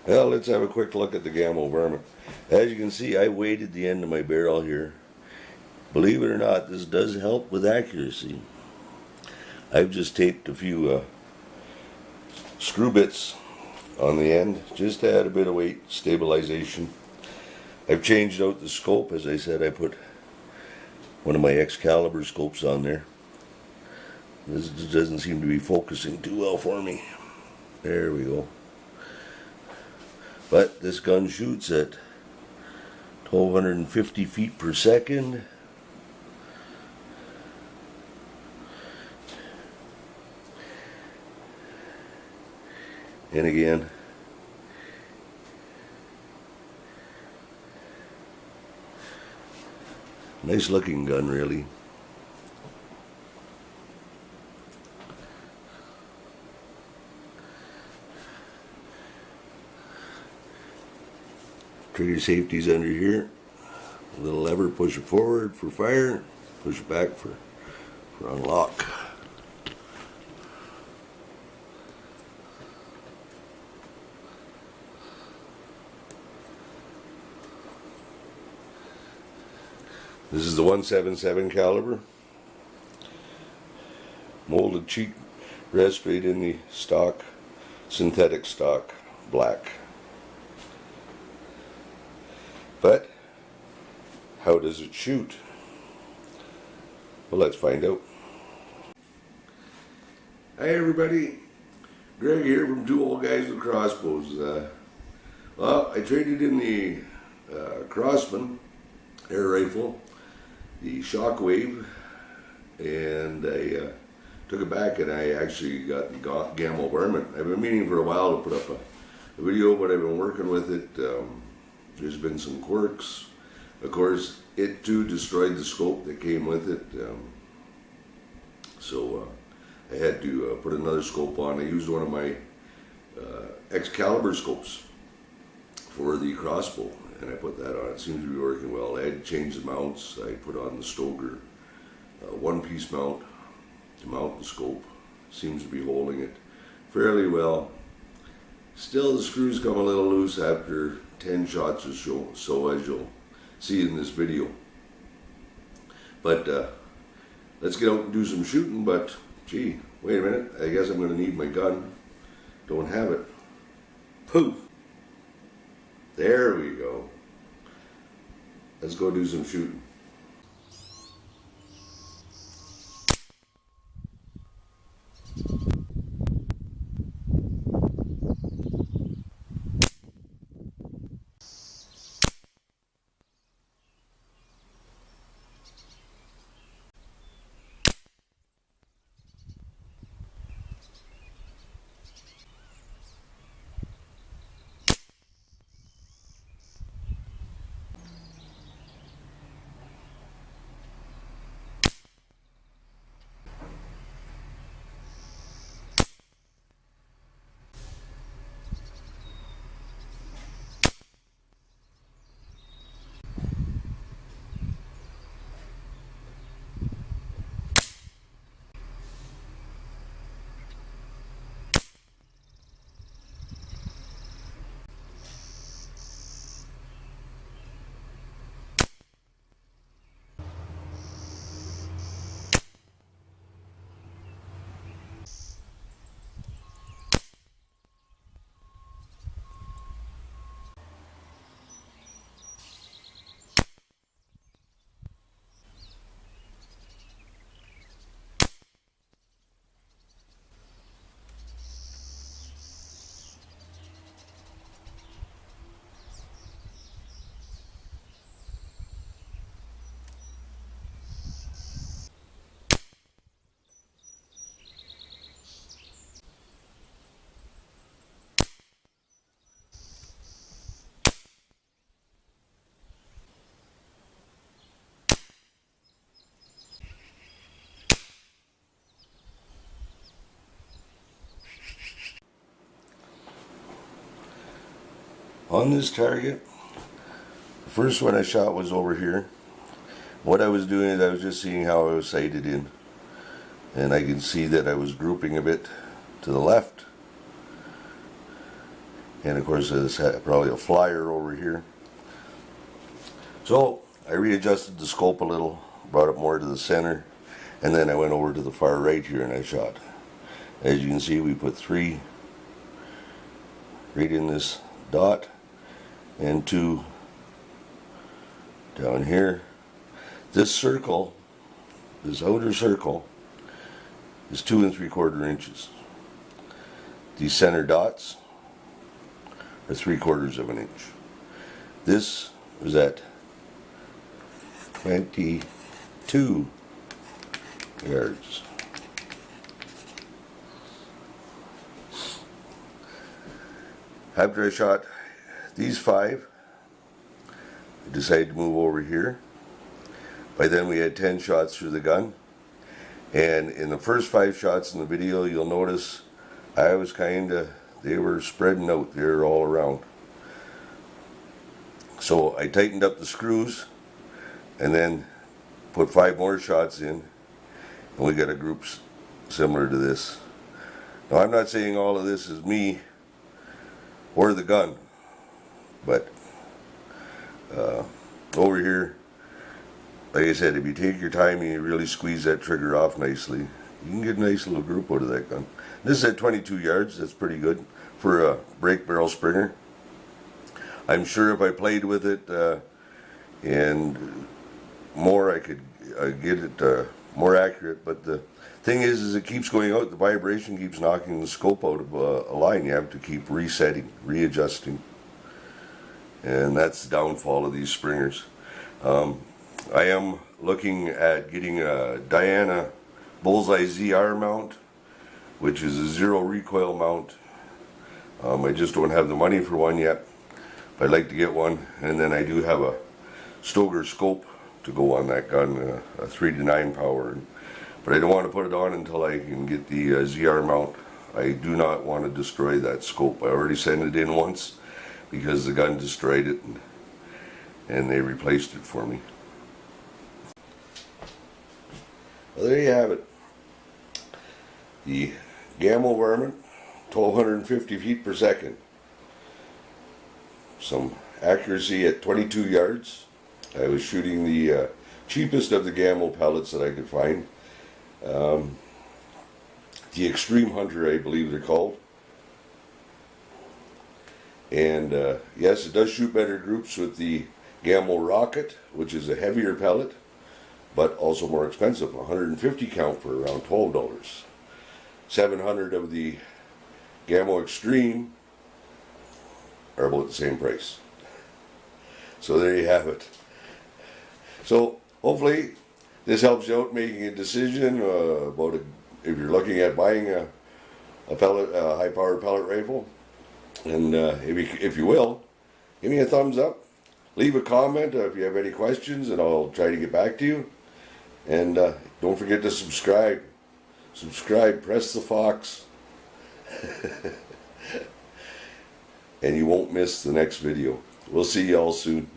Well, let's have a quick look at the Gamo Varmint. As you can see, I weighted the end of my barrel here. Believe it or not, this does help with accuracy. I've just taped a few screw bits on the end just to add a bit of weight, stabilization. I've changed out the scope. As I said, I put one of my Excalibur scopes on there. This doesn't seem to be focusing too well for me. There we go. But this gun shoots at 1250 feet per second. And again, nice looking gun, really. Trigger safety's under here. A little lever, push it forward for fire, push it back for unlock. This is the 177 caliber. Molded cheek rest right in the stock, synthetic stock, black. But how does it shoot? Well, let's find out. Hi everybody, Greg here from Two Old Guys with Crossbows. Well, I traded in the Crossman air rifle, the Shockwave, and I took it back and I actually got the Gamo Varmint. I've been meaning for a while to put up a video, but I've been working with it. There's been some quirks. Of course, it too destroyed the scope that came with it. So I had to put another scope on. I used one of my Excalibur scopes for the crossbow, and I put that on. It seems to be working well. I had to change the mounts. I put on the Stoker one-piece mount to mount the scope. Seems to be holding it fairly well. Still, the screws come a little loose after 10 shots or so, as you'll see in this video. But let's get out and do some shooting. But gee, wait a minute, I guess I'm going to need my gun. Don't have it. Poof! There we go. Let's go do some shooting. On this target, the first one I shot was over here. What I was doing is I was just seeing how I was sighted in, and I can see that I was grouping a bit to the left, And of course there's probably a flyer over here. So I readjusted the scope a little, brought it more to the center, and then I went over to the far right here and I shot. As you can see, we put 3 right in this dot and 2 down here. This circle, this outer circle, is 2 3/4 inches. These center dots are 3/4 of an inch. This was at 22 yards. After I shot these 5, I decided to move over here. By then we had 10 shots through the gun. And in the first 5 shots in the video, you'll notice I was they were spreading out. They were all around. So I tightened up the screws and then put 5 more shots in. And we got a group similar to this. Now I'm not saying all of this is me or the gun, but over here, like I said, if you take your time and you really squeeze that trigger off nicely, you can get a nice little group out of that gun. This is at 22 yards, that's pretty good for a break barrel Springer. I'm sure if I played with it and more, I could get it more accurate, but the thing is it keeps going out, the vibration keeps knocking the scope out of a line. You have to keep resetting, readjusting, and that's the downfall of these Springers. I am looking at getting a Diana Bullseye ZR mount, which is a 0 recoil mount. I just don't have the money for one yet. I'd like to get one, and then I do have a Stoker scope to go on that gun, a 3-to-9 power. But I don't want to put it on until I can get the ZR mount. I do not want to destroy that scope. I already sent it in once because the gun destroyed it, and they replaced it for me. Well, there you have it. The Gamo Varmint, 1250 feet per second. Some accuracy at 22 yards. I was shooting the cheapest of the Gamo pellets that I could find. The Extreme Hunter, I believe they're called. And yes, it does shoot better groups with the Gamo Rocket, which is a heavier pellet, but also more expensive. 150 count for around $12. 700 of the Gamo Extreme are about the same price. So there you have it. So hopefully this helps you out making a decision about if you're looking at buying a high-powered pellet rifle. And if you will, give me a thumbs up. Leave a comment if you have any questions, and I'll try to get back to you. And don't forget to subscribe. Subscribe, press the fox. And you won't miss the next video. We'll see y'all soon.